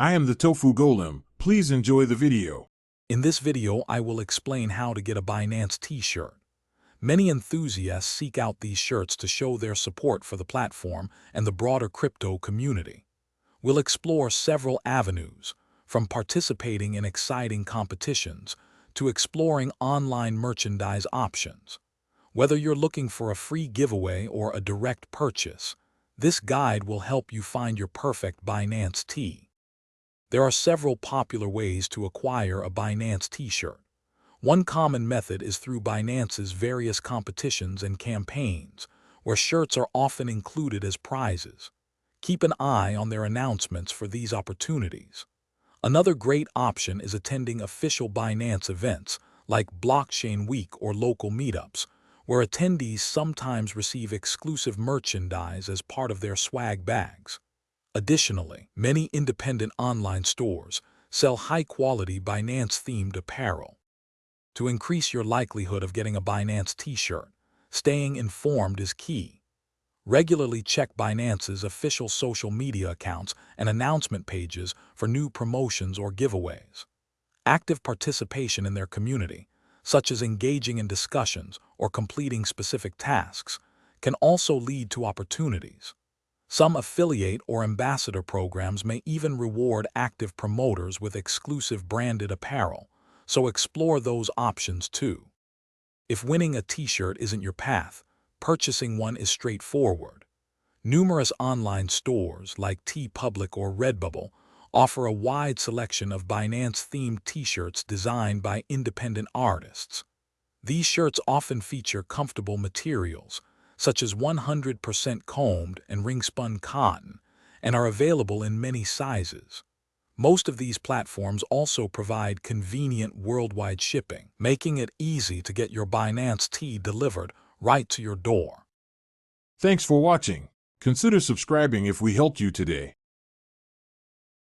I am the Tofu Golem. Please enjoy the video. In this video, I will explain how to get a Binance t-shirt. Many enthusiasts seek out these shirts to show their support for the platform and the broader crypto community. We'll explore several avenues, from participating in exciting competitions to exploring online merchandise options. Whether you're looking for a free giveaway or a direct purchase, this guide will help you find your perfect Binance tee. There are several popular ways to acquire a Binance t-shirt. One common method is through Binance's various competitions and campaigns, where shirts are often included as prizes. Keep an eye on their announcements for these opportunities. Another great option is attending official Binance events like Blockchain Week or local meetups, where attendees sometimes receive exclusive merchandise as part of their swag bags. Additionally, many independent online stores sell high-quality Binance-themed apparel. To increase your likelihood of getting a Binance t-shirt, staying informed is key. Regularly check Binance's official social media accounts and announcement pages for new promotions or giveaways. Active participation in their community, such as engaging in discussions or completing specific tasks, can also lead to opportunities. Some affiliate or ambassador programs may even reward active promoters with exclusive branded apparel, so explore those options too. If winning a t-shirt isn't your path, purchasing one is straightforward. Numerous online stores like TeePublic or Redbubble offer a wide selection of Binance-themed t-shirts designed by independent artists. These shirts often feature comfortable materials, such as 100% combed and ring-spun cotton, and are available in many sizes. Most of these platforms also provide convenient worldwide shipping, making it easy to get your Binance tee delivered right to your door. Thanks for watching. Consider subscribing if we helped you today.